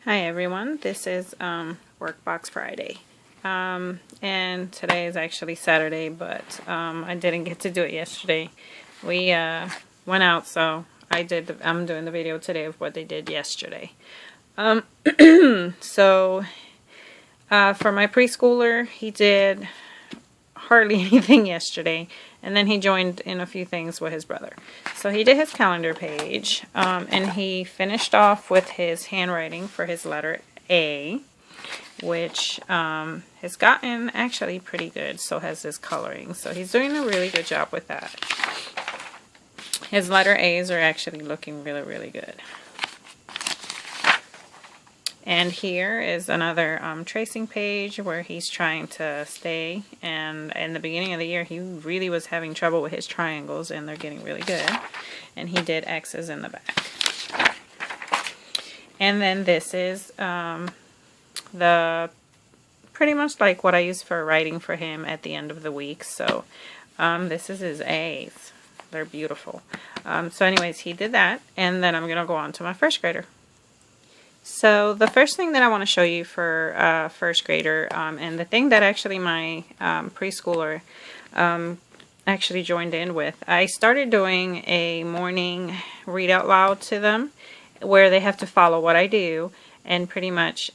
Hi everyone, this is Workbox Friday, and today is actually Saturday, but I didn't get to do it yesterday. We went out, so I'm doing the video today of what they did yesterday. So for my preschooler, he did hardly anything yesterday, and then he joined in a few things with his brother. So he did his calendar page, and he finished off with his handwriting for his letter A, which has gotten actually pretty good. So has his coloring. So he's doing a really good job with that. His letter A's are actually looking really, really good. And here is another tracing page where he's trying to stay. And in the beginning of the year, he really was having trouble with his triangles, and they're getting really good. And he did X's in the back. And then this is the pretty much like what I use for writing for him at the end of the week. So this is his A's. They're beautiful. So anyways, he did that. And then I'm going to go on to my first grader. So the first thing that I want to show you for first grader, and the thing that actually my preschooler actually joined in with, I started doing a morning read out loud to them where they have to follow what I do, and pretty much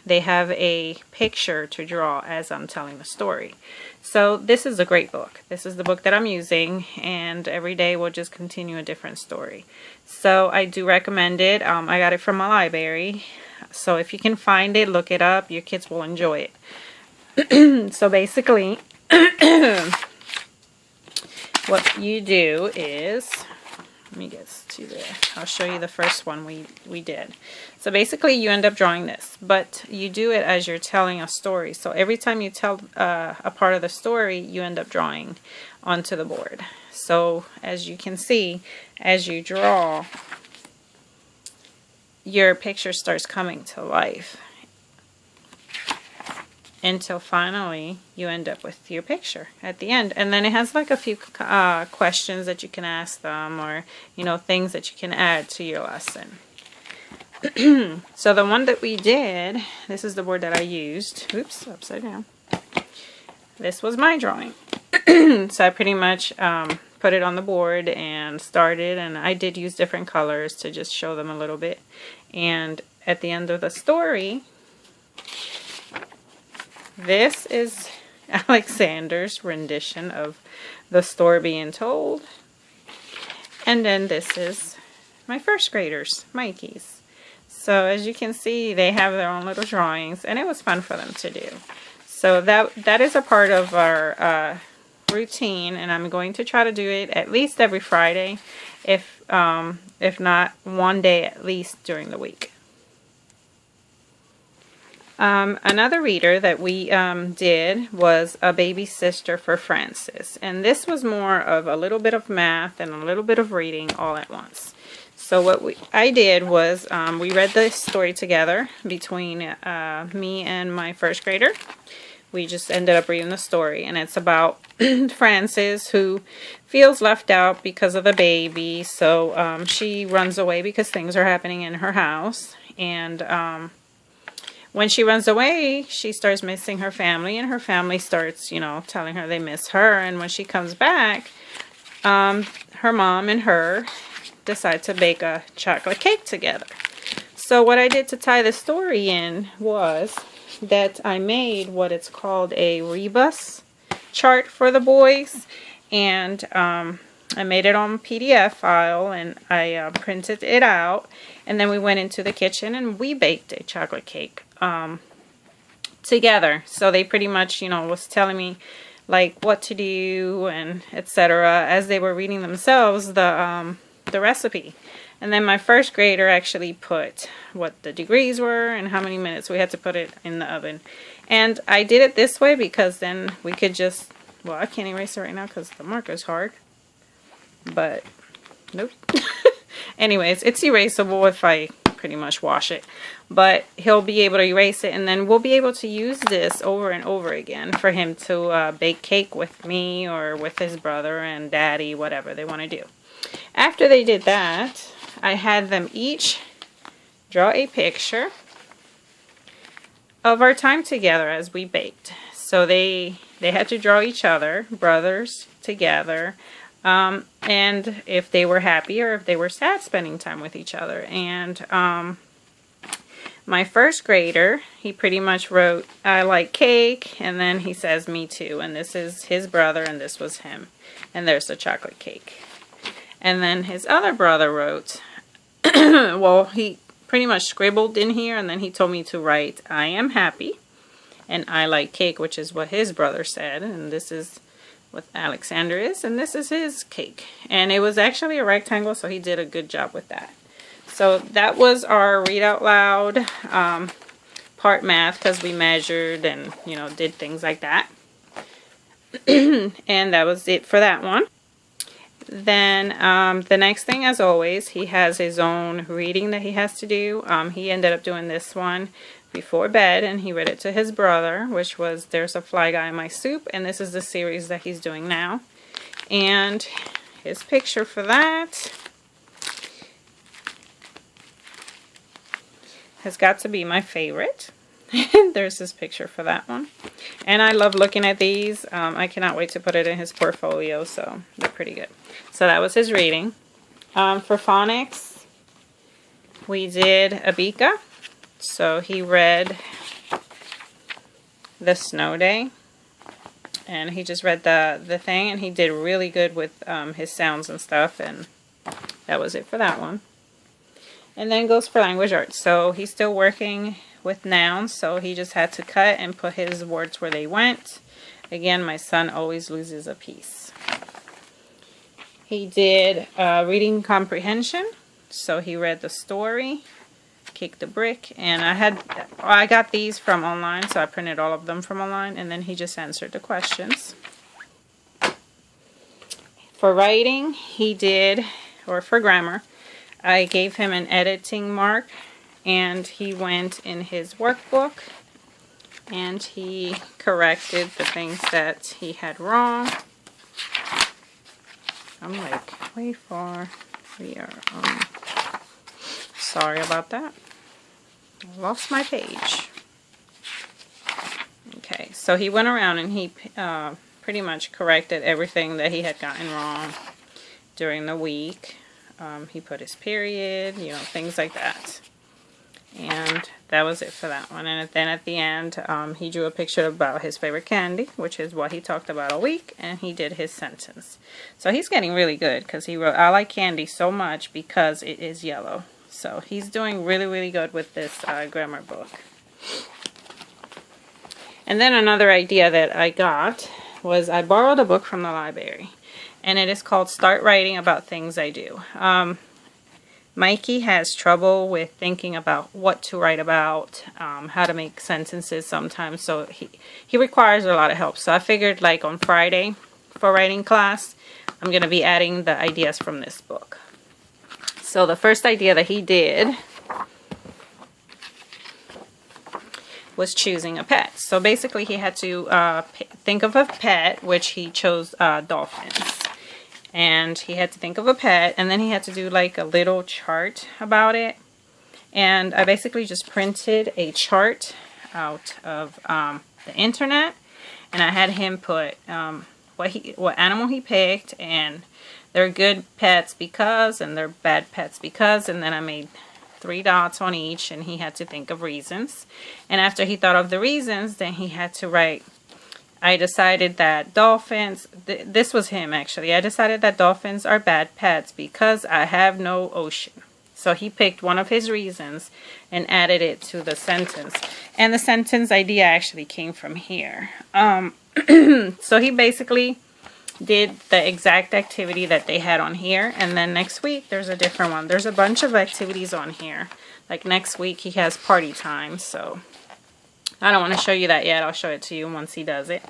they have a picture to draw as I'm telling the story. So this is a great book. This is the book that I'm using, and every day we'll just continue a different story. So I do recommend it. I got it from my library. So if you can find it, look it up. Your kids will enjoy it. So basically, what you do is, let me get to there. I'll show you the first one we did. So basically you end up drawing this, but you do it as you're telling a story. So every time you tell a part of the story, you end up drawing onto the board. So as you can see, as you draw, your picture starts coming to life until finally you end up with your picture at the end. And then it has like a few questions that you can ask them, or things that you can add to your lesson. So the one that we did, this is the board that I used. Oops, upside down. This was my drawing. So I pretty much put it on the board and started, and I did use different colors to just show them a little bit. And at the end of the story, this is Alexander's rendition of the story being told. And then this is my first graders, Mikey's. So as you can see, they have their own little drawings, and it was fun for them to do. So that is a part of our routine, and I'm going to try to do it at least every Friday, if not one day at least during the week. Another reader that we did was A Baby Sister for Francis, and this was more of a little bit of math and a little bit of reading all at once. So what I did was we read the story together between me and my first grader. We just ended up reading the story, and it's about Frances, who feels left out because of the baby. So she runs away because things are happening in her house, and when she runs away, she starts missing her family, and her family starts, telling her they miss her. And when she comes back, her mom and her decide to bake a chocolate cake together. So what I did to tie the story in was that I made what it's called a rebus chart for the boys, and I made it on PDF file, and I printed it out, and then we went into the kitchen and we baked a chocolate cake together. So they pretty much was telling me like what to do and etc. as they were reading themselves the recipe. And then my first grader actually put what the degrees were and how many minutes we had to put it in the oven. And I did it this way because then we could just, well, I can't erase it right now because the marker's hard. But, nope. Anyways, it's erasable if I pretty much wash it. But he'll be able to erase it, and then we'll be able to use this over and over again for him to bake cake with me or with his brother and daddy, whatever they want to do. After they did that, I had them each draw a picture of our time together as we baked. So they had to draw each other, brothers, together, and if they were happy or if they were sad spending time with each other. And my first grader, he pretty much wrote, "I like cake," and then he says, "Me too," and this is his brother and this was him, and there's the chocolate cake. And then his other brother wrote, well, he pretty much scribbled in here, and then he told me to write, "I am happy," and "I like cake," which is what his brother said, and this is what Alexander is, and this is his cake. And it was actually a rectangle, so he did a good job with that. So that was our read out loud part math, because we measured and, you know, did things like that. And that was it for that one. Then the next thing, as always, he has his own reading that he has to do. He ended up doing this one before bed, and he read it to his brother, which was "There's a Fly Guy in My Soup," and this is the series that he's doing now. And his picture for that has got to be my favorite. There's his picture for that one. And I love looking at these. I cannot wait to put it in his portfolio, so they're pretty good. So that was his reading. For phonics, we did Abika. So he read The Snow Day. And he just read the thing, and he did really good with his sounds and stuff, and that was it for that one. And then goes for language arts. So he's still working with nouns, so he just had to cut and put his words where they went. Again, my son always loses a piece. He did reading comprehension, so he read the story, Kick the Brick, and I got these from online, so I printed all of them from online, and then he just answered the questions. For writing, he did, or for grammar, I gave him an editing mark, and he went in his workbook and he corrected the things that he had wrong. I'm like way far. We are sorry about that. I lost my page. Okay, so he went around and he pretty much corrected everything that he had gotten wrong during the week. He put his period, you know, things like that. And that was it for that one. And then at the end, he drew a picture about his favorite candy, which is what he talked about all week, and he did his sentence. So he's getting really good, because he wrote, "I like candy so much because it is yellow." So he's doing really, really good with this grammar book. And then another idea that I got was I borrowed a book from the library, and it is called Start Writing About Things I Do. Mikey has trouble with thinking about what to write about, how to make sentences sometimes, so he requires a lot of help. So I figured, like, on Friday for writing class, I'm going to be adding the ideas from this book. So the first idea that he did was choosing a pet. So basically he had to think of a pet, which he chose dolphins. And he had to think of a pet, and then he had to do like a little chart about it. And I basically just printed a chart out of the internet, and I had him put what animal he picked, and they're good pets because, and they're bad pets because, and then I made 3 dots on each, and he had to think of reasons. And after he thought of the reasons, then he had to write, I decided that dolphins, this was him actually, I decided that dolphins are bad pets because I have no ocean. So he picked one of his reasons and added it to the sentence. And the sentence idea actually came from here. So he basically did the exact activity that they had on here. And then next week, there's a different one. There's a bunch of activities on here. Like next week, he has party time, so I don't want to show you that yet. I'll show it to you once he does it.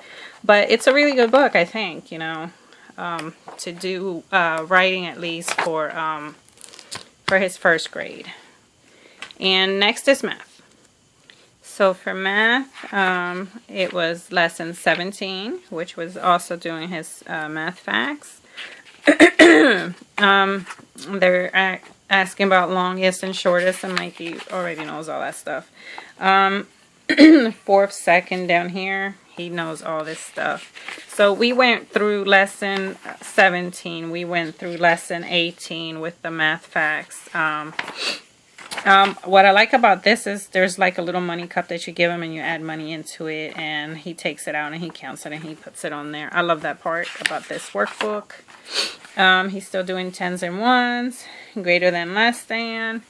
But it's a really good book, I think, you know, to do writing at least for his first grade. And next is math. So for math, it was lesson 17, which was also doing his math facts. asking about longest and shortest, and Mikey already knows all that stuff. Fourth, second down here, he knows all this stuff. So we went through lesson 17. We went through lesson 18 with the math facts. What I like about this is there's like a little money cup that you give him and you add money into it, and he takes it out and he counts it and he puts it on there. I love that part about this workbook. He's still doing tens and ones, greater than, less than.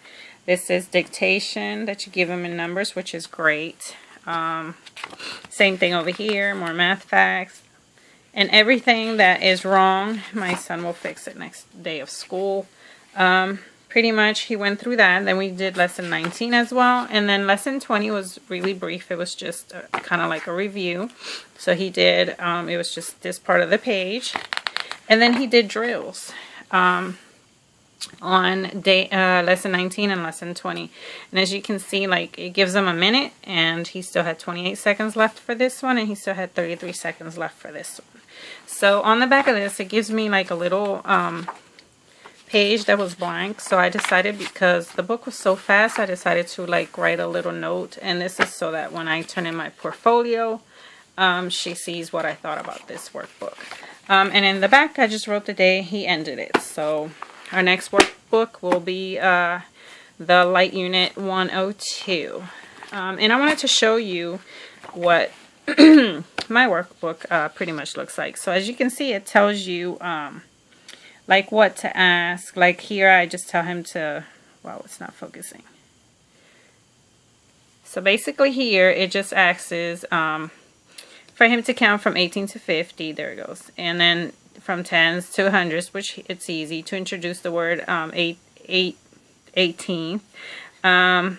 This is dictation that you give him in numbers, which is great. Same thing over here, more math facts. And everything that is wrong, my son will fix it next day of school. Pretty much he went through that. Then we did lesson 19 as well. And then lesson 20 was really brief. It was just kind of like a review. So he did, it was just this part of the page. And then he did drills on lesson 19 and lesson 20. And as you can see, like, it gives him a minute, and he still had 28 seconds left for this one, and he still had 33 seconds left for this one. So on the back of this, it gives me like a little page that was blank. So I decided, because the book was so fast, I decided to like write a little note. And this is so that when I turn in my portfolio, she sees what I thought about this workbook. And in the back, I just wrote the day he ended it. So our next workbook will be the Light Unit 102. And I wanted to show you what my workbook pretty much looks like. So as you can see, it tells you like what to ask. Like here, I just tell him to, wow, it's not focusing. So basically here, it just asks for him to count from 18 to 50. There it goes. And then from tens to hundreds, which it's easy to introduce the word 18. How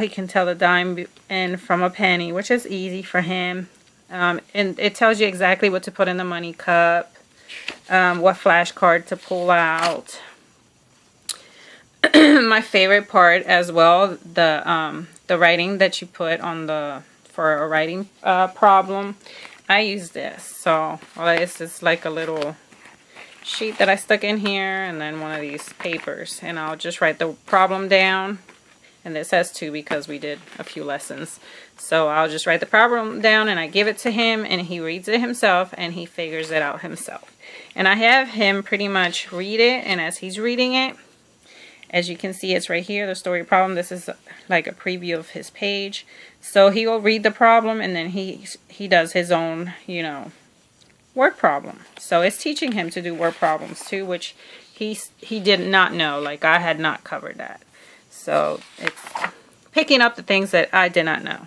he can tell the dime and from a penny, which is easy for him. And it tells you exactly what to put in the money cup, what flashcard to pull out. My favorite part as well, the writing that you put on for a writing problem. I use this. So this is like a little sheet that I stuck in here, and then one of these papers, and I'll just write the problem down. And this has two because we did a few lessons. So I'll just write the problem down and I give it to him, and he reads it himself and he figures it out himself. And I have him pretty much read it, and as he's reading it, as you can see, it's right here, the story problem. This is like a preview of his page. So he will read the problem, and then he does his own, work problem. So it's teaching him to do work problems too, which he did not know. Like, I had not covered that. So it's picking up the things that I did not know.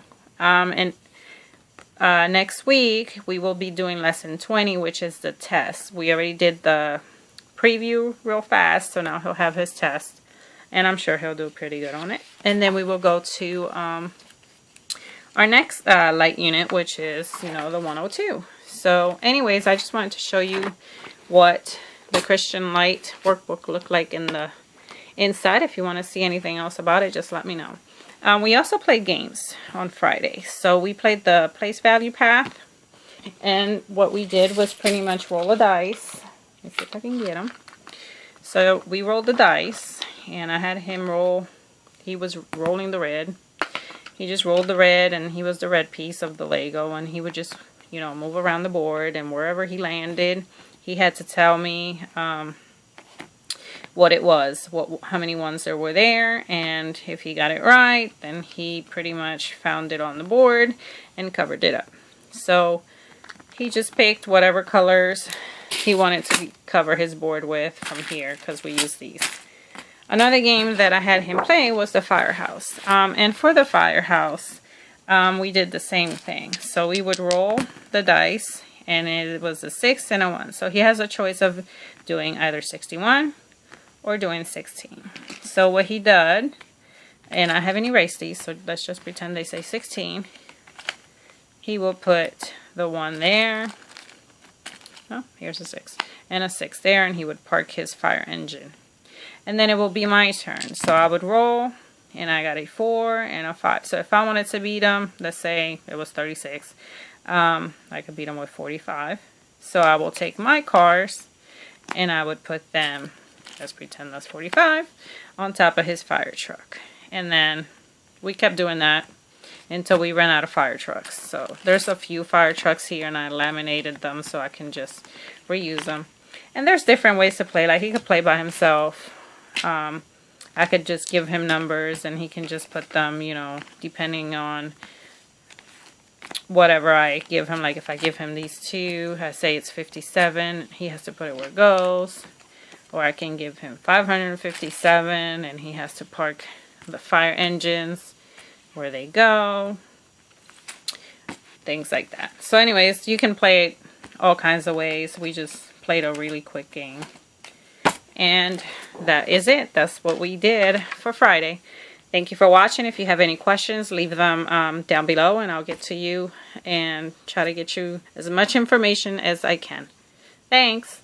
Next week, we will be doing lesson 20, which is the test. We already did the preview real fast, so now he'll have his test. And I'm sure he'll do pretty good on it. And then we will go to our next light unit, which is, the 102. So anyways, I just wanted to show you what the Christian Light workbook looked like in the inside. If you want to see anything else about it, just let me know. We also played games on Friday. So we played the place value path. And what we did was pretty much roll a dice. Let me see if I can get them. So we rolled the dice, and I had him roll. He was rolling the red. He just rolled the red, and he was the red piece of the Lego, and he would just, move around the board, and wherever he landed, he had to tell me what it was, how many ones there were there, and if he got it right, then he pretty much found it on the board and covered it up. So he just picked whatever colors he wanted to cover his board with from here, because we use these. Another game that I had him play was the Firehouse. And for the Firehouse, we did the same thing. So we would roll the dice, and it was a 6 and a 1. So he has a choice of doing either 61 or doing 16. So what he did, and I haven't erased these, so let's just pretend they say 16. He will put the 1 there. Oh, here's a 6. And a 6 there, and he would park his fire engine. And then it will be my turn. So I would roll, and I got a 4 and a 5. So if I wanted to beat him, let's say it was 36, I could beat him with 45. So I will take my cars, and I would put them let's pretend that's 45, on top of his fire truck. And then we kept doing that until we ran out of fire trucks. So there's a few fire trucks here, and I laminated them so I can just reuse them. And there's different ways to play. Like, he could play by himself. I could just give him numbers and he can just put them, you know, depending on whatever I give him. Like if I give him these two, I say it's 57, he has to put it where it goes. Or I can give him 557 and he has to park the fire engines where they go. Things like that. So anyways, you can play it all kinds of ways. We just played a really quick game. And that is it. That's what we did for Friday. Thank you for watching. If you have any questions, leave them down below and I'll get to you and try to get you as much information as I can. Thanks.